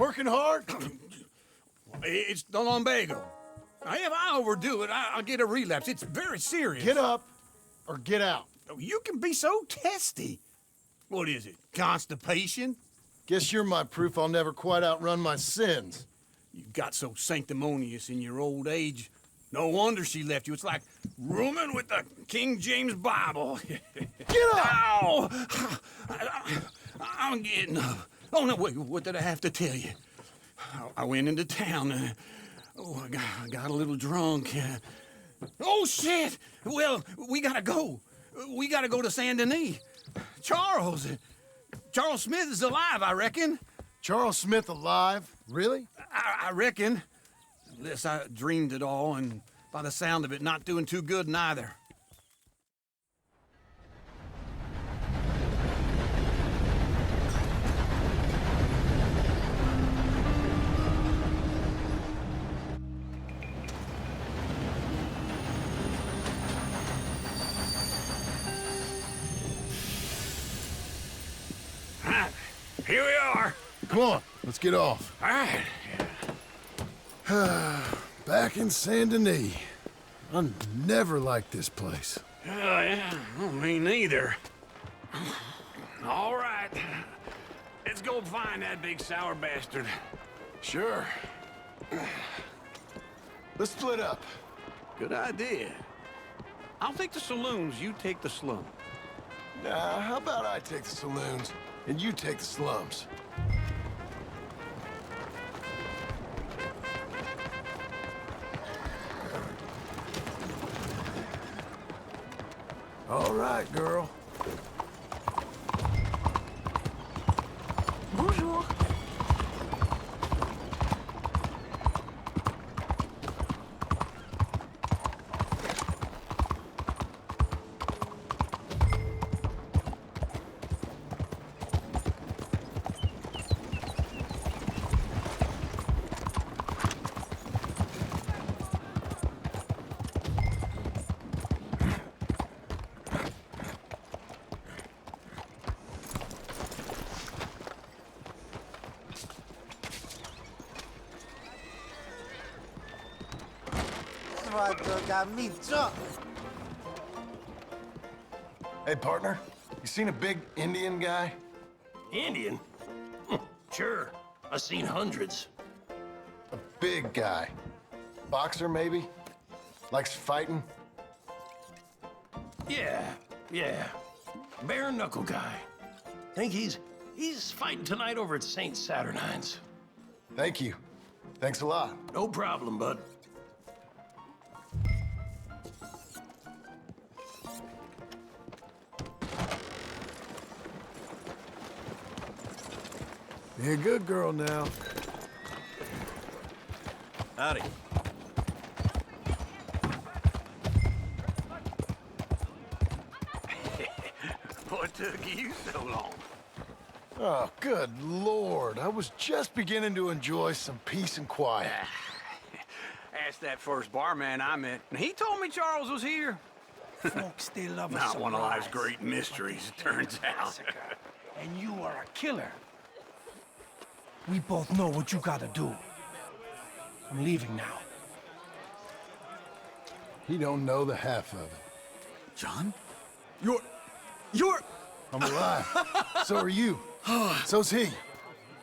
Working hard? It's the lumbago. Now, if I overdo it, I'll get a relapse. It's very serious. Get up or get out. You can be so testy. What is it, constipation? Guess you're my proof I'll never quite outrun my sins. You got so sanctimonious in your old age. No wonder she left you. It's like rooming with the King James Bible. Get up! Ow! I'm getting up. Oh, no, wait, what did I have to tell you? I went into town. I got a little drunk. Oh, shit! Well, we gotta go. We gotta go to Saint Denis. Charles Smith is alive, I reckon. Charles Smith alive? Really? I reckon. Unless I dreamed it all, and by the sound of it, not doing too good neither. Here we are. Come on, let's get off. All right. Back in Saint Denis. I never liked this place. Yeah, well, me neither. All right. Let's go find that big sour bastard. Sure. Let's split up. Good idea. I'll take the saloons, you take the slum. Nah, how about I take the saloons and you take the slums? All right, girl. Bonjour. Hey, partner, you seen a big Indian guy? Indian? Sure. I've seen hundreds. A big guy. Boxer, maybe? Likes fighting? Yeah. Bare knuckle guy. Think he's fighting tonight over at St. Saturnine's. Thank you. Thanks a lot. No problem, bud. You're a good girl now. Howdy. What took you so long? Oh, good Lord. I was just beginning to enjoy some peace and quiet. Asked that first barman I met, and he told me Charles was here. Folks, they love a Not one of life's surprise. great mysteries, it turns out. And you are a killer. We both know what you gotta do. I'm leaving now. He don't know the half of it. John? You're... I'm alive. So are you. So's he.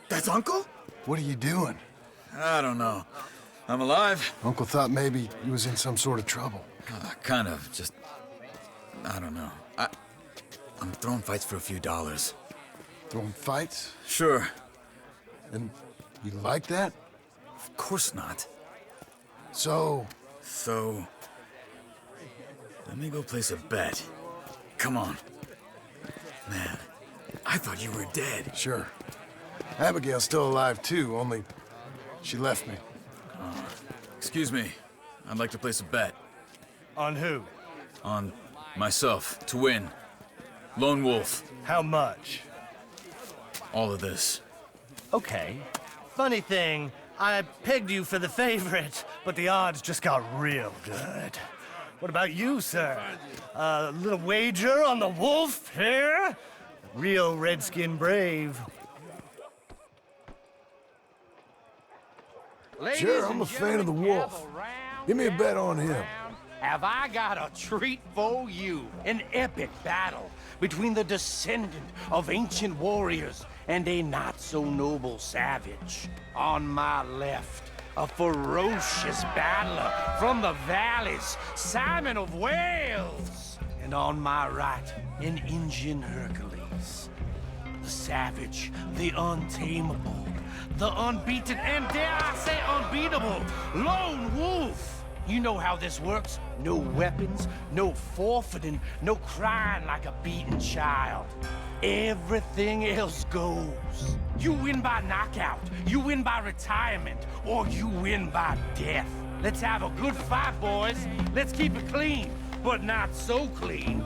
That's Uncle? What are you doing? I don't know. I'm alive. Uncle thought maybe he was in some sort of trouble. Kind of, just... I don't know. I'm throwing fights for a few dollars. Throwing fights? Sure. And you like that? Of course not. So, let me go place a bet. Come on. Man, I thought you were dead. sure. Abigail's still alive too, only she left me. Excuse me. I'd like to place a bet. On who? On myself, to win. Lone Wolf. How much? All of this. Okay. Funny thing, I pegged you for the favorite, but the odds just got real good. What about you, sir? A little wager on the wolf here? Real redskin brave. Sure, I'm a fan of the wolf. Give me a bet on him. Have I got a treat for you? An epic battle between the descendant of ancient warriors and a not-so-noble savage. On my left, a ferocious battler from the valleys, Simon of Wales. And on my right, an Indian Hercules. The savage, the untamable, the unbeaten, and dare I say unbeatable, lone wolf. You know how this works. No weapons, no forfeiting, no crying like a beaten child. Everything else goes. You win by knockout, you win by retirement, or you win by death. Let's have a good fight, boys. Let's keep it clean, but not so clean.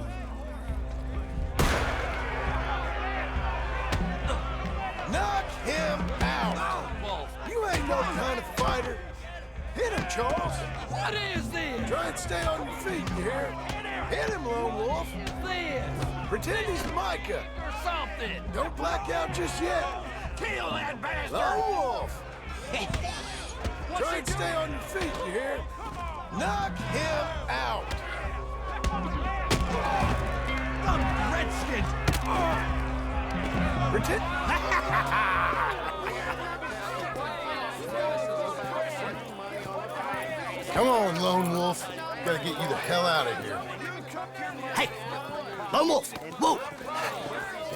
Knock him out! You ain't no kind of fighter. Hit him, Charles. What is this? Try and stay on your feet, you hear? Hit him, Lone Wolf. This Pretend he's Micah. or something? Don't black out just yet. Kill that bastard! Lone Wolf. Try and stay on your feet, you hear? Knock him out. Redskins! Pretend. Come on, Lone Wolf. Gotta get you the hell out of here. Hey, Lone Wolf, whoa!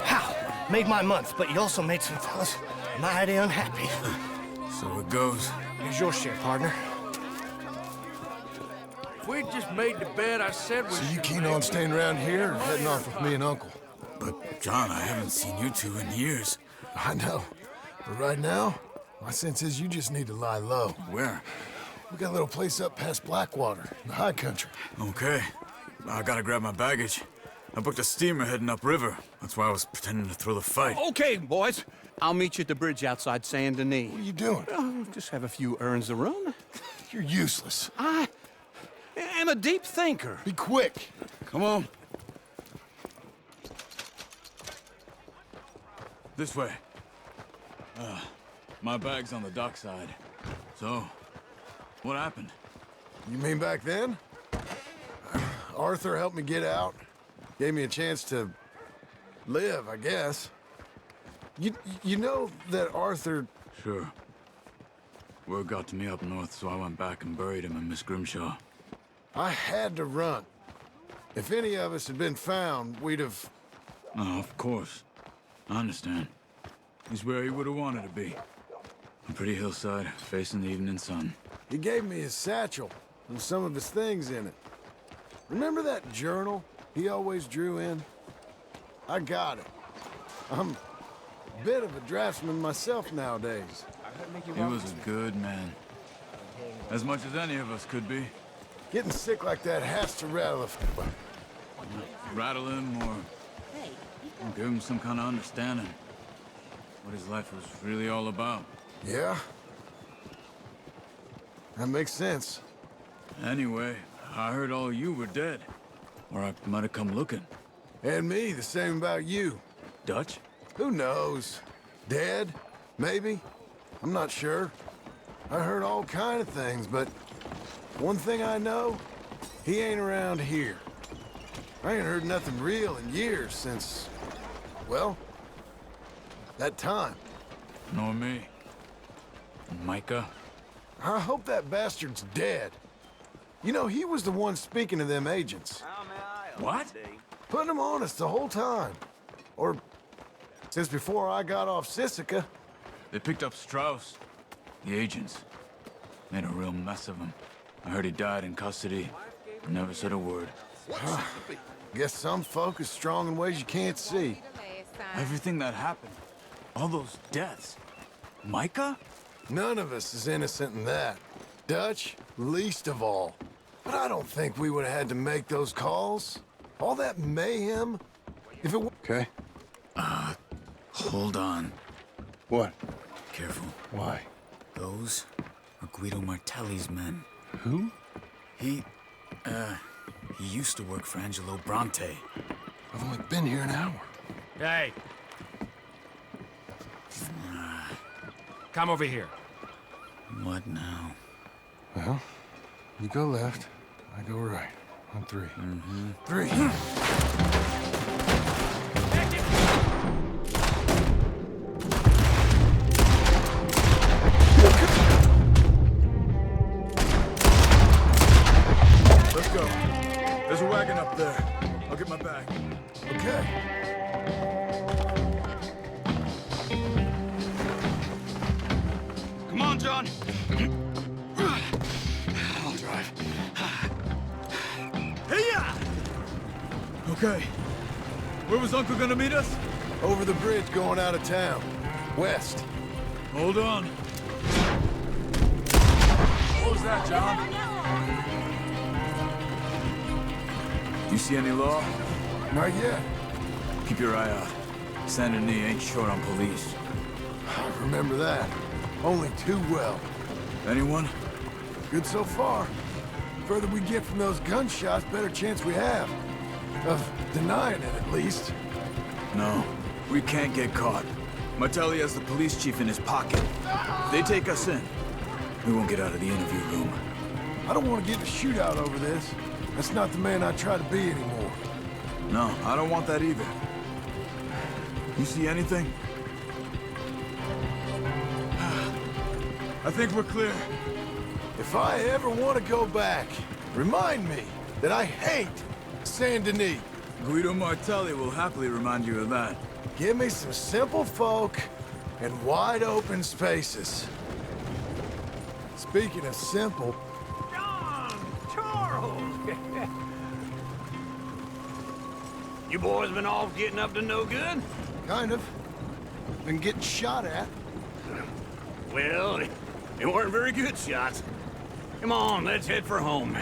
How? Made my month, but you also made some fellas mighty unhappy. So it goes. Here's your share, partner. We just made the bed I said we So you keen on staying around here or heading off with me and Uncle? But, John, I haven't seen you two in years. I know. But right now, my sense is you just need to lie low. Where? We got a little place up past Blackwater, in the high country. Okay. I gotta grab my baggage. I booked a steamer heading upriver. That's why I was pretending to throw the fight. Okay, boys. I'll meet you at the bridge outside Saint Denis. What are you doing? Oh, just have a few errands to run. You're useless. I am a deep thinker. Be quick. Come on. This way. My bag's on the dockside. So, what happened? You mean back then? Arthur helped me get out. Gave me a chance to live, I guess. You know that Arthur... Sure. Word got to me up north, so I went back and buried him in Miss Grimshaw. I had to run. If any of us had been found, we'd have... Oh, of course. I understand. He's where he would have wanted to be. A pretty hillside, facing the evening sun. He gave me his satchel and some of his things in it. Remember that journal he always drew in? I got it. I'm a bit of a draftsman myself nowadays. He was a good man. As much as any of us could be. Getting sick like that has to rattle a... Rattle him or give him some kind of understanding. What his life was really all about. Yeah? That makes sense. Anyway, I heard all you were dead. Or I might have come looking. And me, the same about you. Dutch? Who knows? Dead? Maybe? I'm not sure. I heard all kind of things, but one thing I know, he ain't around here. I ain't heard nothing real in years since, well, that time. Nor me. Micah? I hope that bastard's dead. You know, he was the one speaking to them agents. What? Putting them on us the whole time. Or since before I got off Sisika. They picked up Strauss. The agents. Made a real mess of him. I heard he died in custody. Never said a word. Guess some folk is strong in ways you can't see. Everything that happened. All those deaths. Micah? None of us is innocent in that. Dutch, least of all. But I don't think we would have had to make those calls. All that mayhem. If it Okay. Hold on. What? Careful. Why? Those are Guido Martelli's men. Who? He used to work for Angelo Bronte. I've only been here an hour. Hey. Come over here. What now? Well, you go left, I go right. On three. Three. Let's go. There's a wagon up there. I'll get my bag. Okay. Come on, John. I'll drive. Hey-ya! Okay. Where was Uncle gonna meet us? Over the bridge going out of town. West. Hold on. What was that, John? You see any law? Not yet. Keep your eye out. Saint Denis ain't short on police. I remember that. Only too well. Anyone? Good so far. Further we get from those gunshots, better chance we have. Of denying it, at least. No. We can't get caught. Martelli has the police chief in his pocket. If they take us in, we won't get out of the interview room. I don't want to get in a shootout over this. That's not the man I try to be anymore. No, I don't want that either. You see anything? I think we're clear. If I ever want to go back, remind me that I hate Saint Denis. Guido Martelli will happily remind you of that. Give me some simple folk and wide open spaces. Speaking of simple, You boys been off getting up to no good? kind of. Been getting shot at. Well, they weren't very good shots. Come on, let's head for home.